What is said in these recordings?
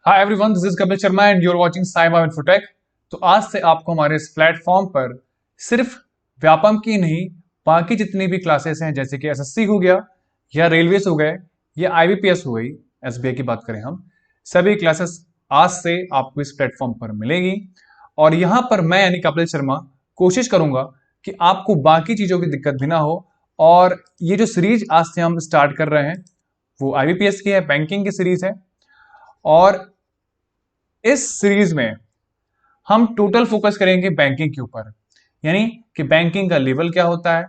Hi everyone, this is Kapil Sharma and you are watching Saiba Infotech. तो आज से आपको हमारे इस प्लेटफॉर्म पर सिर्फ व्यापम की नहीं, बाकी जितनी भी क्लासेस हैं जैसे कि एसएससी हो गया या रेलवेज हो गए या आईबीपीएस हो गई, एसबीआई की बात करें हम, सभी क्लासेस आज से आपको इस प्लेटफॉर्म पर मिलेगी। और यहां पर मैं यानी कपिल शर्मा कोशिश करूंगा कि आपको बाकी चीजों की दिक्कत भी ना हो। और ये जो सीरीज आज से हम स्टार्ट कर रहे हैं वो आईबीपीएस की है, बैंकिंग की सीरीज है। और इस सीरीज में हम टोटल फोकस करेंगे बैंकिंग के ऊपर, यानी कि बैंकिंग का लेवल क्या होता है,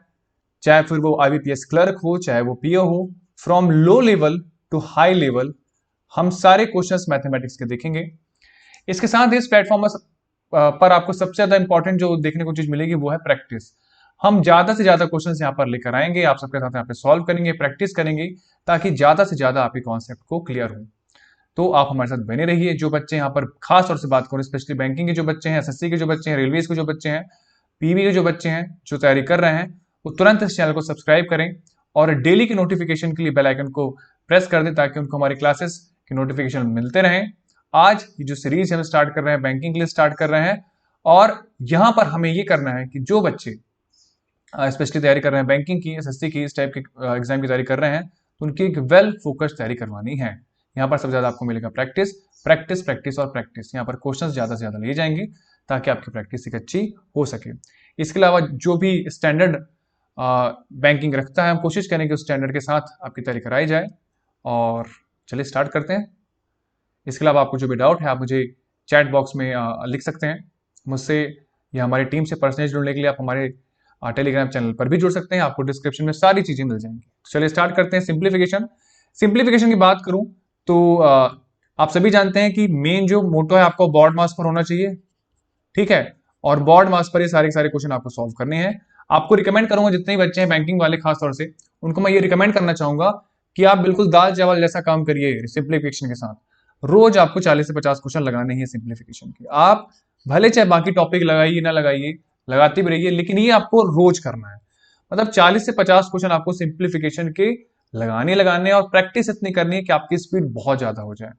चाहे फिर वो आईबीपीएस क्लर्क हो चाहे वो पीओ हो, from low level to high level हम सारे क्वेश्चंस मैथमेटिक्स के देखेंगे। इसके साथ ही इस प्लेटफॉर्म पर आपको सबसे ज्यादा इंपॉर्टेंट जो देखने को चीज मिलेगी वो है प्रैक्टिस। हम ज्यादा से ज्यादा क्वेश्चंस यहाँ पर लेकर आएंगे, आप सबके साथ यहाँ पे सॉल्व करेंगे, प्रैक्टिस करेंगे, ताकि ज्यादा से ज्यादा आपके कॉन्सेप्ट को क्लियर हो। तो आप हमारे साथ बने रहिए। जो बच्चे यहाँ पर खास तौर से बात करें, स्पेशली बैंकिंग के जो बच्चे हैं, एसएससी के जो बच्चे हैं, रेलवेज के जो बच्चे हैं, पीवी के जो बच्चे हैं जो तैयारी कर रहे हैं, वो तुरंत इस चैनल को सब्सक्राइब करें और डेली की नोटिफिकेशन के लिए बेल आइकन को प्रेस कर दें ताकि उनको हमारी क्लासेस के नोटिफिकेशन मिलते रहें। आज ये जो सीरीज हम स्टार्ट कर रहे हैं, बैंकिंग के लिए स्टार्ट कर रहे हैं। और यहाँ पर हमें ये करना है कि जो बच्चे स्पेशली तैयारी कर रहे हैं बैंकिंग की, एसएससी की, इस टाइप के एग्जाम की तैयारी कर रहे हैं, तो उनकी एक वेल फोकस्ड तैयारी करवानी है। यहाँ पर सबसे ज्यादा आपको मिलेगा प्रैक्टिस प्रैक्टिस प्रैक्टिस और प्रैक्टिस। यहाँ पर क्वेश्चंस ज्यादा से ज्यादा लिए जाएंगे ताकि आपकी प्रैक्टिस एक अच्छी हो सके। इसके अलावा जो भी स्टैंडर्ड बैंकिंग रखता है, हम कोशिश करेंगे उस स्टैंडर्ड के साथ आपकी तैयारी कराई जाए। और चलिए स्टार्ट करते हैं। इसके अलावा आपको जो भी डाउट है आप मुझे चैट बॉक्स में लिख सकते हैं मुझसे, या हमारी टीम से पर्सनली जुड़ने के लिए आप हमारे टेलीग्राम चैनल पर भी जुड़ सकते हैं। आपको डिस्क्रिप्शन में सारी चीजें मिल जाएंगी। चलिए स्टार्ट करते हैं। सिंप्लीफिकेशन की बात करूं तो आप सभी जानते हैं कि मेन जो मोटो है आपको बोर्ड मास पर होना चाहिए, ठीक है। और बोर्ड मास पर ये सारे सारे क्वेश्चन आपको सॉल्व करने हैं। आपको रिकमेंड करूंगा, जितने भी बच्चे हैं बैंकिंग वाले खास तौर से, उनको मैं ये रिकमेंड करना चाहूंगा कि आप बिल्कुल दाल चावल जैसा काम करिए सिंप्लीफिकेशन के साथ। रोज आपको 40 से 50 क्वेश्चन लगाने हैं सिंप्लीफिकेशन के। आप भले चाहे बाकी टॉपिक लगाइए ना लगाइए, लगाते भी रहिए, लेकिन ये आपको रोज करना है। मतलब 40 से 50 क्वेश्चन आपको सिंप्लीफिकेशन के लगाने और प्रैक्टिस इतनी करनी है कि आपकी स्पीड बहुत ज्यादा हो जाए।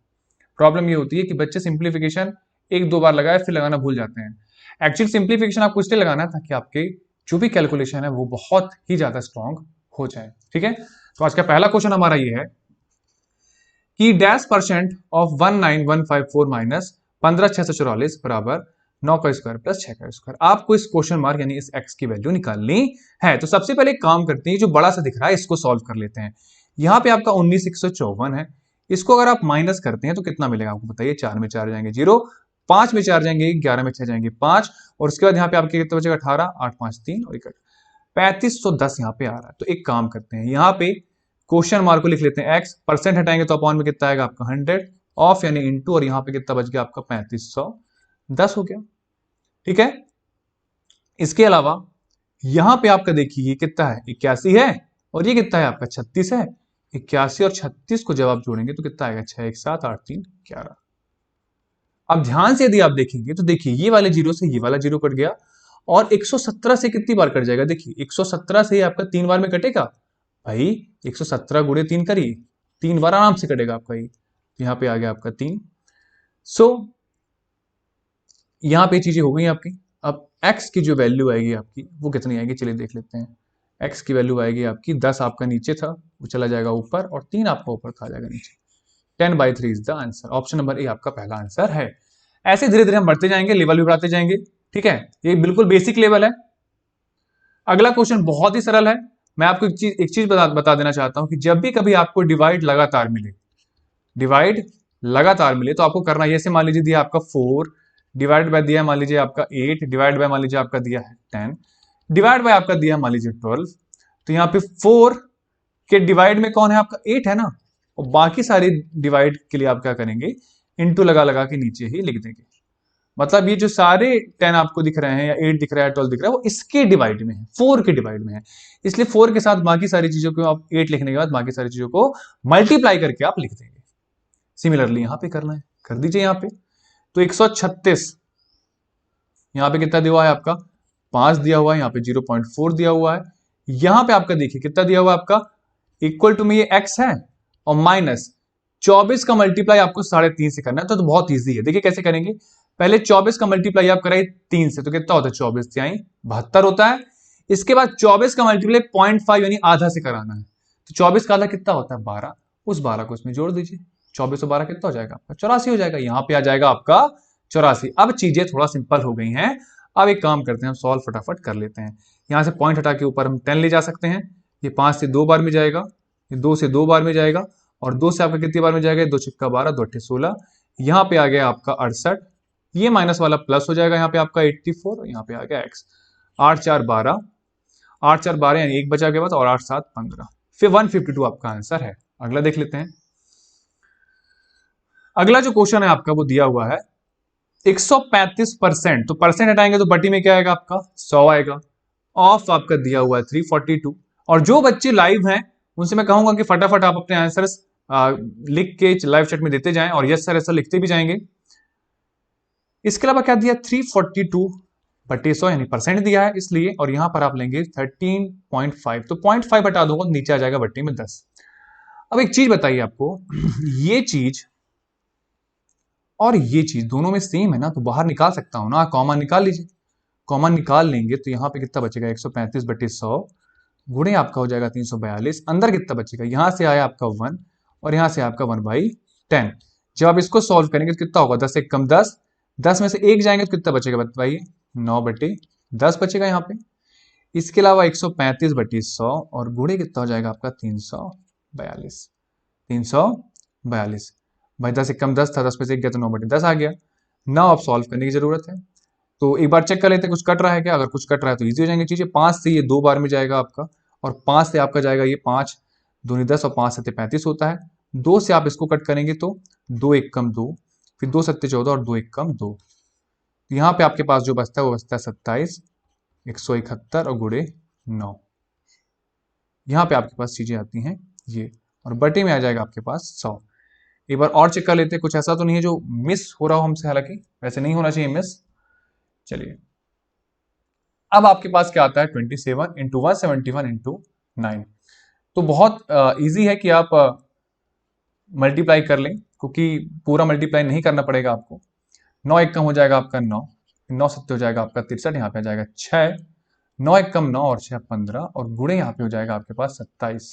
प्रॉब्लम ये होती है कि बच्चे सिंप्लीफिकेशन एक दो बार लगाए फिर लगाना भूल जाते हैं। एक्चुअली सिंप्लीफिकेशन आपको इसलिए लगाना है ताकि आपके जो भी कैलकुलेशन है वो बहुत ही ज्यादा स्ट्रांग हो जाए, ठीक है। तो आज का पहला क्वेश्चन हमारा ये है कि डैश परसेंट ऑफ 19154 माइनस 15644 बराबर 9 का स्क्वायर प्लस 6 का स्क्वायर। आपको इस क्वेश्चन मार्क यानी इस एक्स की वैल्यू निकालनी है। तो सबसे पहले एक काम करते हैं, जो बड़ा सा दिख रहा है इसको सॉल्व कर लेते हैं। यहाँ पे आपका 19154 है, इसको अगर आप माइनस करते हैं तो कितना मिलेगा आपको बताइए। 4 में 4 जाएंगे 0, 5 में 4 जाएंगे 11 में 6 जाएंगे 5, और उसके बाद यहाँ पे आपके कितना बचेगा 18, 8 5 3 और 3510 यहाँ पे आ रहा है। तो एक काम करते हैं, यहाँ पे क्वेश्चन मार्क को लिख लेते हैं एक्स, परसेंट हटाएंगे तो अपॉन में कितना आएगा आपका 100, ऑफ यानी इनटू, और यहाँ पे कितना बच गया आपका 3510 हो गया, ठीक है। इसके अलावा यहां पे आपका देखिए ये कितना है 81 है, और ये कितना है आपका 36 है। 81 और 36 को जब आप जोड़ेंगे तो कितना आएगा 6 1 7 8 3 11। अब ध्यान से यदि आप देखेंगे तो देखिए ये वाले जीरो से ये वाला जीरो कट गया, और 117 से कितनी बार कट जाएगा, देखिए 117 से आपका 3 बार में कटेगा भाई। 117 गुणे 3 करिए, 3 बार आराम से कटेगा आपका ये। यहाँ पे आ गया आपका 3। सो यहाँ पे चीजें हो गई आपकी। अब x की जो वैल्यू आएगी आपकी वो कितनी आएगी, चलिए देख लेते हैं। x की वैल्यू आएगी आपकी 10, आपका नीचे था वो चला जाएगा ऊपर, और 3 आपका ऊपर था जाएगा नीचे। 10/3 is the answer. Option number A आपका पहला आंसर है। ऐसे धीरे धीरे हम बढ़ते जाएंगे, लेवल भी बढ़ाते जाएंगे, ठीक है। ये बिल्कुल बेसिक लेवल है। अगला क्वेश्चन बहुत ही सरल है। मैं आपको एक चीज बता देना चाहता हूं कि जब भी कभी आपको डिवाइड लगातार मिले तो आपको करना है, ऐसे मान लीजिए दिया आपका 4 डिवाइड बाय दिया मान लीजिए आपका 8 डिवाइड बाय मान लीजिए आपका दिया है 10 डिवाइड बाय आपका दिया मान लीजिए 12। तो यहाँ पे 4 के डिवाइड में कौन है आपका 8 है ना, और बाकी सारी डिवाइड के लिए आप क्या करेंगे, इनटू लगा लगा के नीचे ही लिख देंगे। मतलब ये जो सारे 10 आपको दिख रहे हैं या 8 दिख रहा है 12 दिख रहा है वो इसके डिवाइड में है, 4 के डिवाइड में है। इसलिए 4 के साथ बाकी सारी चीजों को आप 8 लिखने के बाद बाकी सारी चीजों को मल्टीप्लाई करके आप लिख देंगे। सिमिलरली यहां पे करना है, कर दीजिए यहाँ पे। तो 136 यहाँ पे कितना दिया हुआ है आपका 5 दिया हुआ है, यहाँ पे 0.4 दिया हुआ है। यहाँ पे आपका देखिए कितना दिया हुआ है आपका, इक्वल टू में ये x है और माइनस 24 का मल्टीप्लाई आपको 3.5 से करना है, तो बहुत ईजी है। देखिए कैसे करेंगे, पहले 24 का मल्टीप्लाई आप कराइए 3 से, तो कितना होता है 24 तिहाई 72 होता है। इसके बाद 24 का मल्टीप्लाई 0.5 यानी आधा से कराना है, तो 24 का आधा कितना होता है 12, उस 12 को इसमें जोड़ दीजिए, 24 और 12 कितना हो जाएगा आपका 84 हो जाएगा। यहां पे आ जाएगा आपका 84। अब चीजें थोड़ा सिंपल हो गई हैं। अब एक काम करते हैं, हम सॉल्व फटाफट कर लेते हैं। यहां से पॉइंट हटा के ऊपर हम 10 ले जा सकते हैं। ये 5 से 2 बार में जाएगा, ये 2 से 2 बार में जाएगा, और 2 से आपका कितनी बार में जाएगा, 2 छक्का 12, 2 अट्ठे 16। यहाँ पे आ गया आपका 68, ये माइनस वाला प्लस हो जाएगा, यहाँ पे आपका 84, और यहाँ पे आ गया एक्स। 8 4 12, 8 4 12 यानी एक बचा के बाद, और 8 7 15, फिर 152 आपका आंसर है। अगला देख लेते हैं। अगला जो क्वेश्चन है आपका वो दिया हुआ है 135%, तो परसेंट हटाएंगे तो बटी में क्या आएगा आपका 100 आएगा, ऑफ आपका दिया हुआ है 342। और जो बच्चे लाइव हैं उनसे मैं कहूंगा कि फटाफट आप अपने आंसर्स लिख के लाइव चैट में देते जाएं, और यस सर ऐसा लिखते भी जाएंगे। इसके अलावा क्या दिया 342 बटे 100 यानी परसेंट दिया है इसलिए, और यहां पर आप लेंगे 13.5, तो 0.5 हटा दोगे नीचे आ जाएगा बट्टी में 10। अब एक चीज बताइए आपको, ये चीज और ये चीज दोनों में सेम है ना, तो बाहर निकाल सकता हूं ना, कॉमन निकाल लीजिए। कॉमन निकाल लेंगे तो यहाँ पे कितना बचेगा 135 बटे 100 गुणे आपका हो जाएगा 342। अंदर कितना बचेगा, यहां से आया आपका 1 और यहां से आपका 1/10। जब आप इसको सॉल्व करेंगे तो कितना होगा 10 से कम 10, 10 में से एक जाएंगे तो कितना बचेगा बताइए 9 बटे 10 बचेगा यहाँ पे। इसके अलावा 135 बटे 100 और गुणे कितना हो जाएगा आपका 342, 342 भाई 10 से कम 10 था, 10 में से एक गया तो 9 बटे 10 आ गया। ना आप सॉल्व करने की जरूरत है, तो एक बार चेक कर लेते हैं कुछ कट रहा है क्या। अगर कुछ कट रहा है तो इजी हो जाएंगे चीजें। 5 से ये 2 बार में जाएगा आपका, और 5 से आपका जाएगा ये 5 दूनी 10 और 5 सत्ते 35 होता है। 2 से आप इसको कट करेंगे तो 2 एक कम 2, फिर 2 सत्ते 14 और 2 एक कम 2। यहाँ पे आपके पास जो बचता है वो बचता है 27, 171 और गुणे 9। यहाँ पे आपके पास चीजें आती हैं ये, और बटे में आ जाएगा आपके पास 100। एक बार और चेक कर लेते हैं, कुछ ऐसा तो नहीं है जो मिस हो रहा हो हमसे, हालांकि वैसे नहीं होना चाहिए मिस। चलिए अब आपके पास क्या आता है 27 इंटू 171 इंटू 9। तो बहुत इजी है कि आप मल्टीप्लाई कर लें, क्योंकि पूरा मल्टीप्लाई नहीं करना पड़ेगा आपको। 9 एक कम हो जाएगा आपका 9, 9 सत्ते हो जाएगा आपका 63, यहाँ पे आ जाएगा 6, 9 एक कम 9 और 6 15, और गुणे यहाँ पे हो जाएगा आपके पास 27,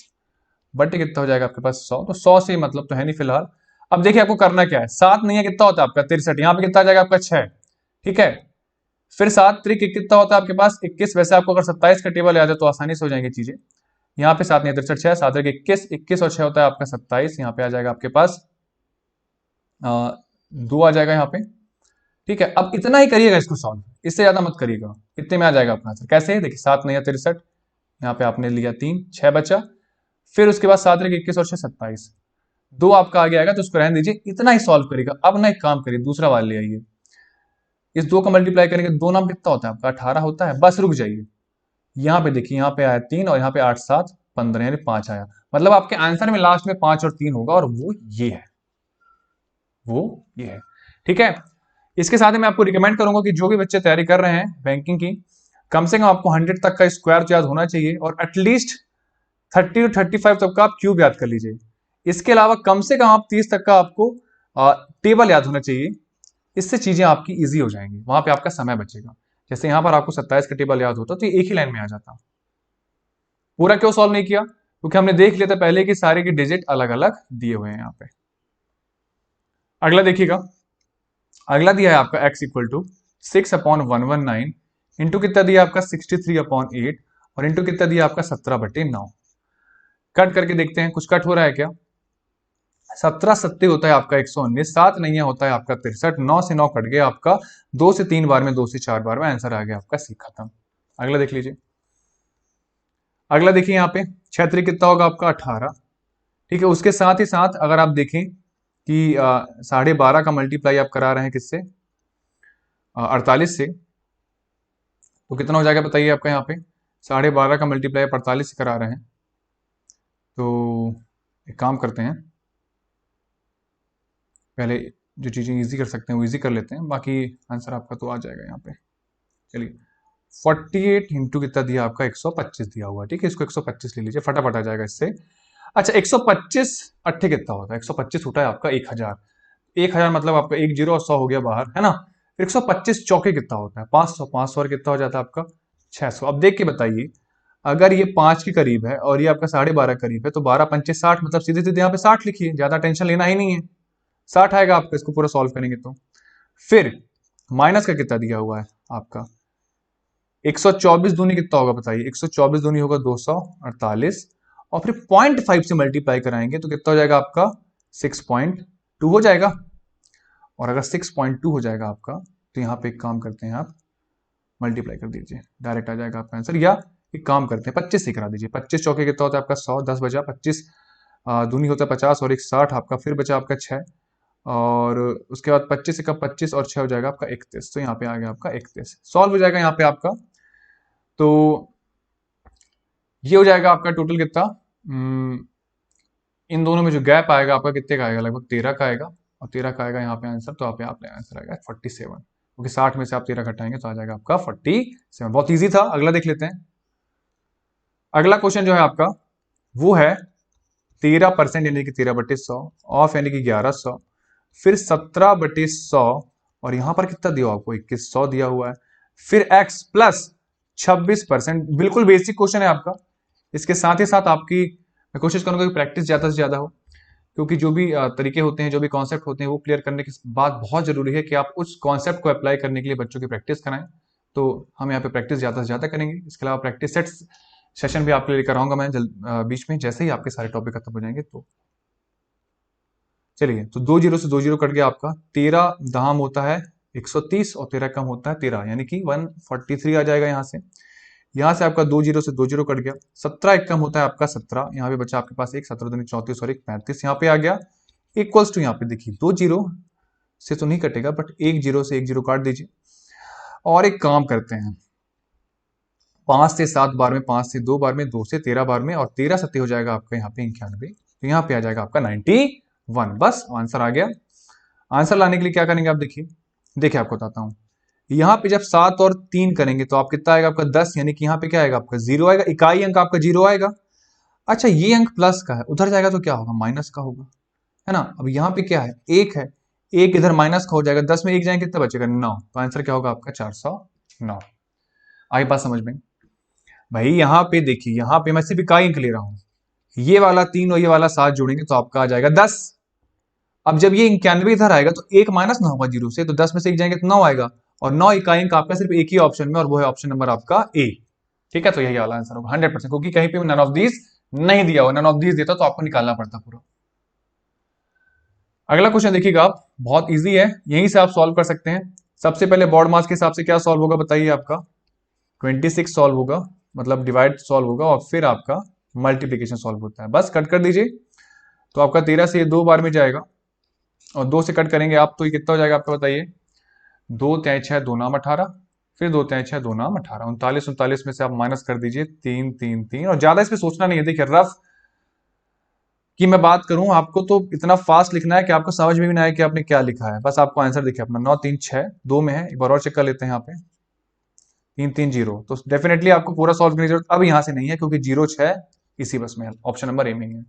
बटे कितना हो जाएगा आपके पास 100। तो 100 से मतलब तो है नहीं फिलहाल। अब देखिए आपको करना क्या है, 7 नहीं है कितना होता है आपका 63, यहाँ पे कितना आ जाएगा आपका 6, ठीक है। फिर 7 त्रिक कितना होता है आपके पास 21। वैसे आपको अगर 27 का टेबल याद है तो आसानी से हो जाएंगी चीजें। यहाँ पे 7 नहीं 63 6, 7 21, 21 और 6 होता है आपका 27, यहाँ पे आ जाएगा आपके पास 2 आ जाएगा यहाँ पे, ठीक है। अब इतना ही करिएगा इसको सॉल्व, इससे ज्यादा मत करिएगा, इतने में आ जाएगा अपना आंसर। कैसे, देखिए 7 नहीं 63, यहाँ पे आपने लिया 3, 6 बचा, फिर उसके बाद 7 21 और 6 27, 2 आपका आगे आएगा तो उसको रहने दीजिए, इतना ही सॉल्व करिएगा। अब ना एक काम करिए, दूसरा वाला ले आइए, इस 2 का मल्टीप्लाई करेंगे 2 नाम कितना होता है आपका 18 होता है। बस रुक जाइए, यहाँ पे देखिए, यहाँ पे आया 3 और यहाँ पे 8 7 15 यानी 5 आया, मतलब आपके आंसर में लास्ट में 5 और 3 होगा, और वो ये है, वो ये है, ठीक है। इसके साथ ही मैं आपको रिकमेंड करूंगा कि जो भी बच्चे तैयारी कर रहे हैं बैंकिंग की, कम से कम आपको 100 तक का स्क्वायर तो याद होना चाहिए, और एटलीस्ट 30 टू 35 तक का आप क्यूब याद कर लीजिए। इसके अलावा कम से कम आप 30 तक का आपको टेबल याद होना चाहिए। इससे चीजें आपकी इजी हो जाएंगी, वहां पे आपका समय बचेगा। जैसे यहां पर आपको 27 का टेबल याद होता तो एक ही लाइन में आ जाता। पूरा क्यों सॉल्व नहीं किया, क्योंकि हमने देख लिया था पहले कि सारे के डिजिट अलग अलग दिए हुए हैं यहाँ पे। अगला देखिएगा, अगला दिया है आपका x इक्वल टू 6/119 इंटू कितना दिया आपका 63/8 और इंटू कितना दिया आपका 17/9। कट करके देखते हैं कुछ कट हो रहा है क्या। 17 सत्ते होता है आपका 119, 7 नहीं होता है आपका 63, 9 से 9 कट गया आपका, 2 से 3 बार में, 2 से 4 बार में, आंसर आ गया आपका सी, खत्म। अगला देख लीजिए, अगला देखिए यहाँ पे 6 3 कितना होगा आपका 18, ठीक है। उसके साथ ही साथ अगर आप देखें कि 12.5 का मल्टीप्लाई आप करा रहे हैं किससे 48 से, तो कितना हो जाएगा बताइए आपका यहाँ पे 12.5 का मल्टीप्लाई आप 48 से करा रहे हैं। तो एक काम करते हैं, पहले जो चीज़ें इजी कर सकते हैं वो इजी कर लेते हैं, बाकी आंसर आपका तो आ जाएगा यहाँ पे। चलिए 48 इंटू कितना दिया आपका 125 दिया हुआ, ठीक है। इसको 125 ले लीजिए, फटाफट आ जाएगा इससे। अच्छा 125 अट्ठे कितना होता है? 125 होता है आपका 1000। 1000 मतलब आपका एक जीरो और 100 हो गया बाहर, है ना? फिर 125 चौके कितना होता है? 500। 500 और कितना हो जाता है आपका? 600। अब देख के बताइए, अगर ये 5 के करीब है और ये आपका 12.5 करीब है, तो 12 पंचे 60, मतलब सीधे सीधे यहाँ पे 60 लिखिए, ज्यादा टेंशन लेना ही नहीं है। 60 आएगा आपका, इसको पूरा सॉल्व करेंगे तो। फिर माइनस का कितना दिया हुआ है आपका? 124 दूनी कितना होगा बताइए? 124 दूनी होगा 248, और फिर 0.5 से मल्टीप्लाई कराएंगे तो कितना हो जाएगा आपका? 6.2 हो जाएगा। और अगर 6.2 हो जाएगा आपका, तो यहाँ पे एक काम करते हैं आप, मल्टीप्लाई कर दीजिए, डायरेक्ट आ जाएगा आपका आंसर। या एक काम करते हैं 25 से करा दीजिए। 25 चौके कितना होता है आपका? 100। 10 बचा 25, दूनी होता है 50 और एक 60 आपका, फिर बचा आपका 6, और उसके बाद 25 से कब 25 और 6 हो जाएगा आपका 31। तो यहाँ पे आ गया आपका 31, सॉल्व हो जाएगा यहाँ पे आपका। तो ये हो जाएगा आपका टोटल कितना, इन दोनों में जो गैप आएगा आपका कितने का आएगा? लगभग 13 का आएगा, और 13 का आएगा यहाँ पे आंसर। तो आप आंसर आएगा 47, क्योंकि 60 में से आप 13 घटाएंगे तो आ जाएगा आपका 47। बहुत ईजी था। अगला देख लेते हैं। अगला क्वेश्चन जो है आपका वो है 13% यानी कि 13/100, ऑफ यानी कि 1100, फिर 17/100, और यहां पर कितना दिया आपको? 2100 दिया हुआ है। फिर x प्लस 26%। बिल्कुल बेसिक क्वेश्चन है आपका। इसके साथ ही साथ आपकी मैं कोशिश करूंगा कि प्रैक्टिस ज्यादा से ज्यादा हो, क्योंकि जो भी तरीके होते हैं, जो भी कॉन्सेप्ट होते हैं, वो क्लियर करने के बाद बहुत जरूरी है कि आप उस कॉन्सेप्ट को अप्लाई करने के लिए बच्चों की प्रैक्टिस कराएं। तो हम यहाँ पे प्रैक्टिस ज्यादा से ज्यादा करेंगे। इसके अलावा प्रैक्टिस सेट्स सेशन भी आपके लिए लेकर आऊंगा मैं बीच में, जैसे ही आपके सारे टॉपिक खत्म हो जाएंगे। तो चलिए, तो 2 जीरो से 2 जीरो कट गया आपका। 13 दाम होता है 130 और 13 कम होता है 13, यानी कि 143 आ जाएगा यहाँ से। यहाँ से आपका 2 जीरो से 2 जीरो कट गया। 17 एक कम होता है आपका 17, यहाँ पे बचा आपके पास एक, 17 दूनी 34 और एक 35 यहाँ पे आ गया। इक्वल्स टू यहाँ पे देखिए 2 जीरो से तो नहीं कटेगा, बट 1 जीरो से 1 जीरो काट दीजिए। और एक काम करते हैं, 5 से 7 बार में, 5 से 2 बार में, 2 से 13 बार में, और 13 सत्ते हो जाएगा आपका यहाँ पे 91। तो यहाँ पे आ जाएगा आपका 91। बस आंसर आ गया। आंसर लाने के लिए क्या करेंगे आप? देखिए आपको बताता हूँ। यहाँ पे जब 7 और 3 करेंगे तो आप कितना आएगा आपका? 10, यानी कि यहाँ पे क्या आएगा आपका? 0 आएगा। इकाई अंक आपका 0 आएगा। अच्छा, ये अंक प्लस का है, उधर जाएगा तो क्या होगा? माइनस का होगा, है ना? अब यहाँ पे क्या है? 1 है, 1 इधर माइनस का हो जाएगा। 10 में 1 जाएंगे कितना बचेगा? 9। तो आंसर क्या होगा आपका? 409। आई बात समझ में? भाई यहाँ पे देखिए, यहाँ पे मैं सिर्फ इकाई अंक ले रहा हूं। ये वाला 3 और ये वाला 7 जोड़ेंगे तो आपका आ जाएगा 10। अब जब ये 91 इधर आएगा तो 1 माइनस ना होगा 0 से, तो 10 में से 1 जाएंगे तो 9 आएगा। और 9 इकाई अंक आपका सिर्फ एक ही ऑप्शन में, और वो है ऑप्शन नंबर आपका ए। ठीक है, तो यही वाला आंसर होगा 100%, क्योंकि कहीं पे नन ऑफ दीज नहीं दिया हुआ। नन ऑफ दीज देता तो आपको निकालना पड़ता पूरा। अगला क्वेश्चन देखिएगा आप, बहुत इजी है, यहीं से आप सॉल्व कर सकते हैं। सबसे पहले बॉड मास के हिसाब से क्या सॉल्व होगा बताइए? आपका 26 सॉल्व होगा, मतलब डिवाइड सॉल्व होगा, और फिर आपका मल्टीप्लीकेशन सॉल्व होता है। बस कट कर दीजिए, तो आपका 13 से ये 2 बार में जाएगा, और 2 से कट करेंगे आप तो ये कितना हो जाएगा आपका बताइए? 2 तिहाई 6 2 नाम 18, फिर 2 तिहाई 6 2 नाम 18, 39। 39 में से आप माइनस कर दीजिए 3 3 3, और ज्यादा इस पे सोचना नहीं है। देखिए रफ की मैं बात करूं, आपको तो इतना फास्ट लिखना है कि आपको समझ में भी ना आए कि आपने क्या लिखा है। बस आपको आंसर दिखे अपना 9 3 6 2 में है। एक बार और चेक कर लेते हैं यहाँ पे, 3 3 0। तो डेफिनेटली आपको पूरा सॉल्व करने की जरूरत अब यहाँ से नहीं है, क्योंकि 0 6 इसी बस में है, ऑप्शन नंबर ए में ही है।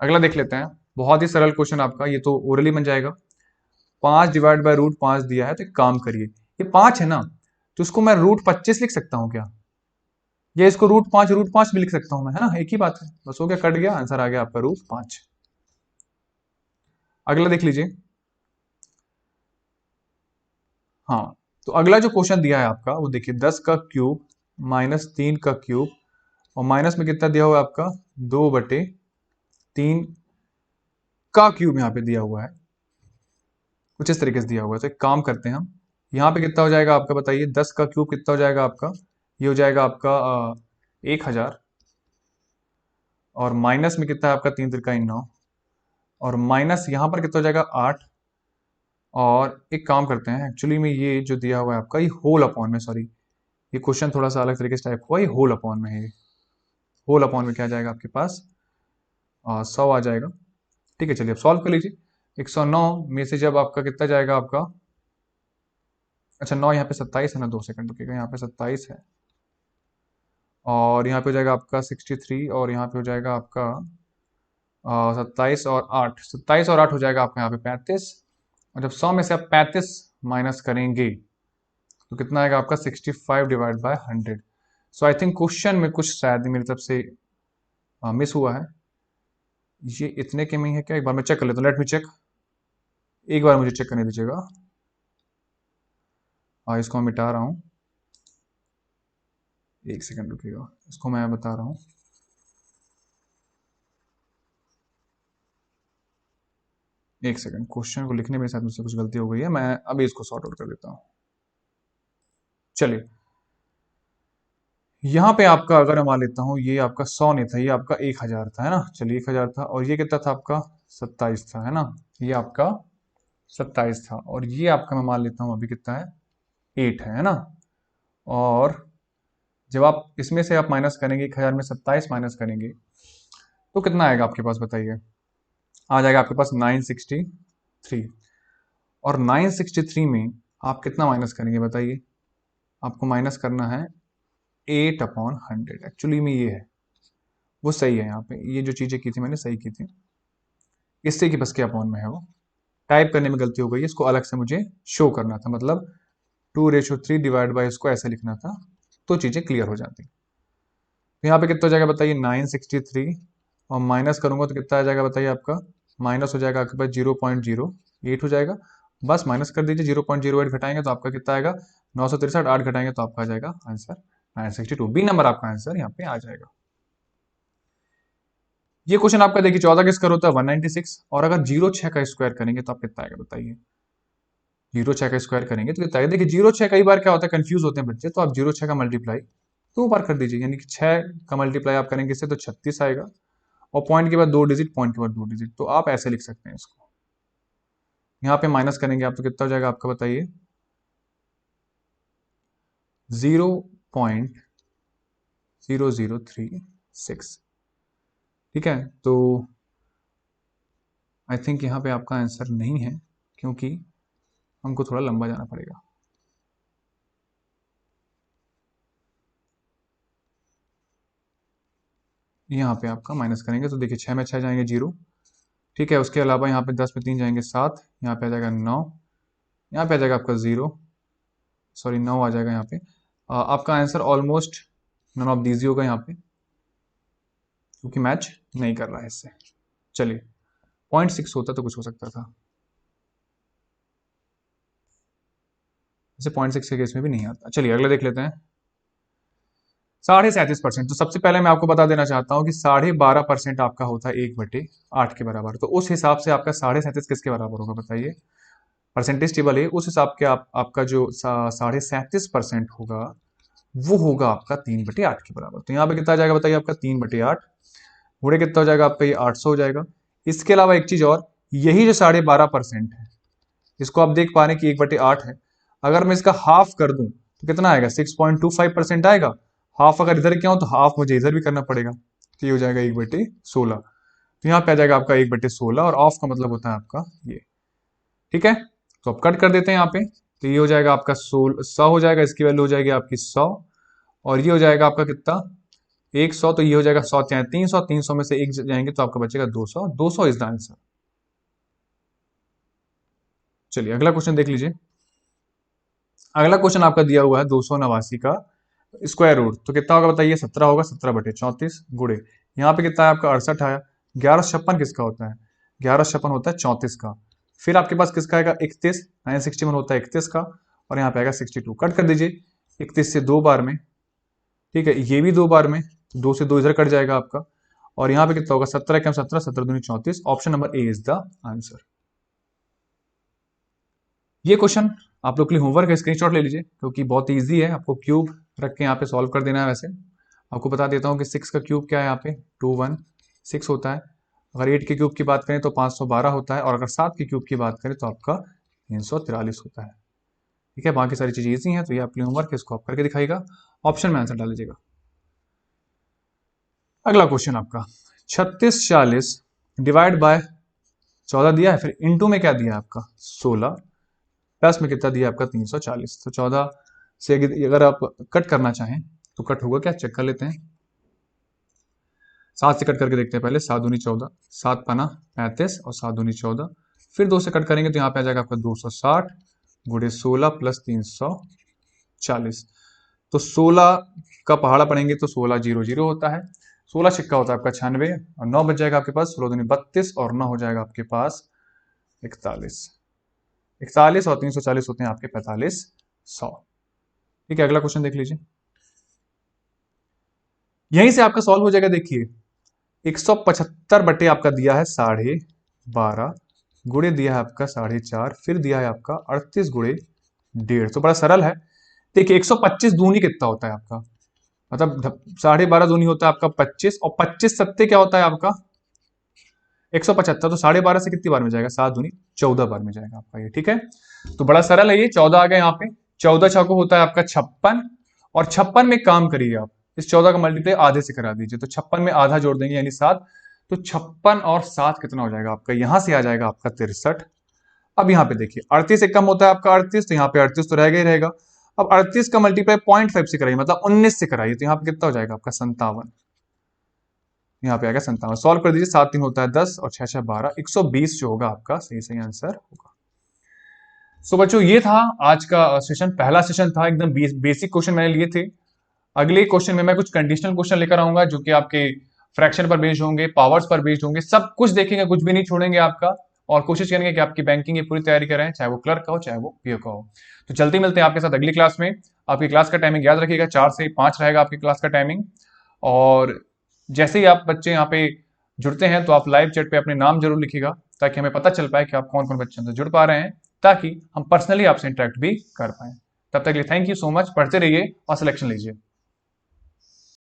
अगला देख लेते हैं, बहुत ही सरल क्वेश्चन आपका, ये तो ओरली बन जाएगा। 5 डिवाइड बाय √5 दिया है, तो एक काम करिए, ये 5 है ना, तो इसको मैं √25 लिख सकता हूँ क्या? या इसको √5 भी लिख सकता हूं मैं, है ना? एक ही बात है। बस हो गया, कट गया, आंसर आ गया आपका √5। अगला देख लीजिए। हाँ, तो अगला जो क्वेश्चन दिया है आपका वो देखिए, 10 का क्यूब माइनस 3 का क्यूब, और माइनस में कितना दिया हुआ है आपका? 2/3 का क्यूब यहाँ पे दिया हुआ है, कुछ इस तरीके से दिया हुआ है। तो एक काम करते हैं हम, यहाँ पे कितना हो जाएगा आपका बताइए? 10 का क्यूब कितना हो जाएगा आपका? ये हो जाएगा आपका 1000, और माइनस में कितना है आपका? 3 त्रिका 9, और माइनस यहाँ पर कितना हो जाएगा? 8। और एक काम करते हैं, एक्चुअली में ये जो दिया हुआ है आपका, ये होल अपॉन में, सॉरी ये क्वेश्चन थोड़ा सा अलग तरीके से टाइप हुआ, ये होल अपॉन में है। ये होल अपॉन में क्या आ जाएगा आपके पास? 100 आ जाएगा। ठीक है, चलिए अब सॉल्व कर लीजिए। 109 में से जब आपका कितना जाएगा आपका? अच्छा 9 यहाँ पे 27 है ना, 2 सेकंड रुकिएगा, यहाँ पे 27 है, और यहाँ पे हो जाएगा आपका 63, और यहाँ पे हो जाएगा आपका 27 और 8 हो जाएगा आपका यहाँ पे 35। और जब 100 में से आप 35 माइनस करेंगे तो कितना आएगा आपका 65 divide by 100। So I think question में कुछ शायद मेरी तरफ से मिस हुआ है। ये इतने के में ही है क्या? एक बार मैं चेक कर लेता हूँ, लेट मी चेक। एक बार मुझे चेक करने दीजिएगा। इसको मैं मिटा रहा हूँ, एक सेकंड रुकिएगा, इसको मैं बता रहा हूँ। एक सेकंड, क्वेश्चन को लिखने में शायद मुझसे कुछ गलती हो गई है, मैं अभी इसको सॉर्ट आउट कर देता हूँ। चलिए, यहाँ पे आपका अगर मैं मान लेता हूँ ये आपका 100 नहीं था, ये आपका 1000 था, है ना। चलिए 1000 था, और ये कितना था आपका 27 था, है ना। ये आपका 27 था, और ये आपका मैं मान लेता हूँ अभी कितना है 8 है ना। और जब आप इसमें से आप माइनस करेंगे, 1000 में 27 माइनस करेंगे तो कितना आएगा आपके पास बताइए? आ जाएगा आपके पास 963। और 963 में आप कितना माइनस करेंगे बताइए? आपको माइनस करना है 8/100। एक्चुअली में ये है, वो सही है। यहाँ पे ये जो चीजें की थी मैंने सही की थी, इससे की बस के अपॉन में है, वो टाइप करने में गलती हो गई है, इसको अलग से मुझे शो करना था, मतलब 2/3 डिवाइड बाय इसको ऐसे लिखना था, तो चीजें क्लियर हो जाती। तो यहाँ पे कितना हो जाएगा बताइए? 963, और माइनस करूंगा तो कितना आ जाएगा बताइए? आपका माइनस हो जाएगा आपके पास 0.08 हो जाएगा। बस माइनस कर दीजिए, 0.08 घटाएंगे तो आपका कितना आएगा? 963, 8 घटाएंगे तो आपका आ जाएगा आंसर 962। बी नंबर आपका आंसर यहाँ पे आ जाएगा। ये क्वेश्चन आपका देखिए 14 का स्क्वायर होता है 196, और अगर 0 6 का स्क्वायर करेंगे तो आप कितना आएगा बताइए? 0 6 का स्क्वायर करेंगे तो कितना आएगा? देखिए 0 6 कई बार क्या होता है, कंफ्यूज होते हैं बच्चे, तो आप 0 6 का मल्टीप्लाई 2 बार कर दीजिए, यानी कि 6 का मल्टीप्लाई आप करेंगे इससे तो 36 आएगा, और पॉइंट के बाद 2 डिजिट, पॉइंट के बाद 2 डिजिट, तो आप ऐसे लिख सकते हैं इसको। यहाँ पे माइनस करेंगे आप तो कितना हो जाएगा आपका बताइए? 0.0036। ठीक है, तो आई थिंक यहाँ पे आपका आंसर नहीं है, क्योंकि हमको थोड़ा लंबा जाना पड़ेगा। यहाँ पे आपका माइनस करेंगे तो देखिए 6 में 6 जाएंगे 0। ठीक है, उसके अलावा यहाँ पे 10 में 3 जाएंगे 7, यहाँ पे आ जाएगा 9, यहाँ पे आ जाएगा आपका 0, सॉरी 9 आ जाएगा यहाँ पे। आपका answer almost none of these होगा यहाँ पे, क्योंकि मैच नहीं कर रहा है इससे। चलिए, 0.6 होता तो कुछ हो सकता था, जैसे 0.6 के केस में भी नहीं आता। चलिए अगले देख लेते हैं। 37.5%। तो सबसे पहले मैं आपको बता देना चाहता हूं कि 12.5% आपका होता है 1/8 के बराबर। तो उस हिसाब से आपका 37.5 किसके बराबर होगा बताइए? परसेंटेज टेबल है, उस हिसाब के आपका जो 37.5% होगा वो होगा आपका 3/8 के बराबर। तो यहाँ पे कितना आ जाएगा बताइए? आपका 3/8 गुणे कितना हो जाएगा आपका? ये 800 हो जाएगा। इसके अलावा एक चीज और, यही जो 12.5% है, इसको आप देख पा रहे हैं कि 1/8 है। अगर मैं इसका हाफ कर दूं तो कितना आएगा? 6.25% आएगा। हाफ अगर इधर क्या हो तो हाफ मुझे इधर भी करना पड़ेगा, तो ये हो जाएगा 1/16। तो यहाँ पे आ जाएगा आपका 1/16, और ऑफ का मतलब होता है आपका ये। ठीक है, तो अब कट कर देते हैं यहाँ पे, तो ये हो जाएगा आपका 100 हो जाएगा, इसकी वैल्यू हो जाएगी आपकी 100, और ये हो जाएगा आपका कितना? 100। तो ये हो जाएगा 100 चाहे 300, 300 में से एक जाएंगे तो आपका बचेगा 200। 200 इज द आंसर। चलिए अगला क्वेश्चन देख लीजिए। अगला क्वेश्चन आपका दिया हुआ है 289 का स्क्वायर रूट, तो कितना होगा बताइए? 17 होगा। 17/34 गुणे यहाँ पे कितना है आपका? 68 आया। 1156 किसका होता है? 1156 होता है 34 का। फिर आपके पास किसका आएगा? 31। 961 होता है 31 का, और यहाँ पे आएगा 62। कट कर दीजिए 31 से 2 बार में। ठीक है, ये भी 2 बार में, तो 2 से 2 इधर कट जाएगा आपका, और यहाँ पे कितना होगा? 17 कम 17, 17 दूनी 34। Option number A is the answer. ये क्वेश्चन आप लोग के लिए होमवर्क है, स्क्रीनशॉट ले लीजिए, क्योंकि बहुत इजी है। आपको क्यूब रख के यहाँ पे सॉल्व कर देना है। वैसे आपको बता देता हूँ कि 6 का क्यूब क्या है, यहाँ पे 216 होता है। अगर 8 के क्यूब की बात करें तो 512 होता है, और अगर 7 के क्यूब की बात करें तो आपका 343 होता है। ठीक है, बाकी सारी चीजें इजी हैं, तो ये आपके लिए होमवर्क है, इसको आप करके दिखाइएगा, ऑप्शन में आंसर डाल लीजिएगा। अगला क्वेश्चन आपका 3640 डिवाइड बाय 14 दिया है, फिर इंटू में क्या दिया है आपका? 16, प्लस में कितना दिया आपका? 340। तो 14 से अगर आप कट करना चाहें तो कट होगा क्या? चेक कर लेते हैं। 7 से कट करके देखते हैं पहले, 7 दूनी 14, 7 पना 35 और 7 दूनी 14, फिर 2 से कट करेंगे तो यहाँ पे आ जाएगा आपका 260 गुणे 16 प्लस 340। तो 16 का पहाड़ा पढ़ेंगे तो 16 0 0 होता है, 16 छिक्का होता है आपका 96 और 9 बच जाएगा आपके पास, 16 दूनी 32 और 9 हो जाएगा आपके पास 41। 41 और 340 होते हैं आपके 4500। ठीक है, अगला क्वेश्चन देख लीजिए। यहीं से आपका सॉल्व हो जाएगा। देखिए 175 बटे आपका दिया है 12.5 गुणे दिया है आपका 4.5, फिर दिया है आपका 38 गुणे 1.5। तो बड़ा सरल है। देखिए 125 दूनी कितना होता है आपका, मतलब 12.5 दूनी होता है आपका 25 और 25 सत्ते क्या होता है आपका 175। तो 12.5 से कितनी बार में जाएगा, 7 दूनी 14 बार में जाएगा आपका ये। ठीक है, तो बड़ा सरल है ये। 14 आ गया यहाँ पे, 14 छक्को होता है आपका 56 और 56 में काम करिए आप, इस 14 का मल्टीप्लाई आधे से करा दीजिए तो 56 में आधा जोड़ देंगे यानी 7। तो 56 और 7 कितना हो जाएगा आपका, यहां से आ जाएगा आपका 63। अब यहाँ पे देखिए 38 से कम होता है आपका 38, तो यहाँ पे 38 तो रहेगा ही रहेगा। अब 38 का मल्टीप्लाई 0.5 से कराइए, मतलब 19 से कराइए, तो यहाँ पे कितना हो जाएगा आपका 57। यहाँ पे आएगा 57। सॉल्व कर दीजिए, 7 3 होता है 10 और 6 6 12, 120 जो होगा आपका सही सही आंसर होगा। सो बच्चों ये था आज का सेशन, पहला सेशन था, एकदम बेसिक क्वेश्चन मैंने लिए थे। अगले क्वेश्चन में मैं कुछ कंडीशनल क्वेश्चन लेकर आऊंगा जो कि आपके फ्रैक्शन पर बेस्ड होंगे, पावर्स पर बेस्ड होंगे, सब कुछ देखेंगे, कुछ भी नहीं छोड़ेंगे आपका, और कोशिश करेंगे कि आपकी बैंकिंग की पूरी तैयारी करें, चाहे वो क्लर्क का हो चाहे वो पीओ का हो। तो जल्दी मिलते हैं आपके साथ अगली क्लास में। आपकी क्लास का टाइमिंग याद रखिएगा, 4 से 5 रहेगा आपकी क्लास का टाइमिंग। और जैसे ही आप बच्चे यहाँ पे जुड़ते हैं तो आप लाइव चैट पे अपने नाम जरूर लिखिएगा, ताकि हमें पता चल पाए कि आप कौन कौन बच्चों से जुड़ पा रहे हैं, ताकि हम पर्सनली आपसे इंटरेक्ट भी कर पाए। तब तक के लिए थैंक यू सो मच, पढ़ते रहिए और सिलेक्शन लीजिए।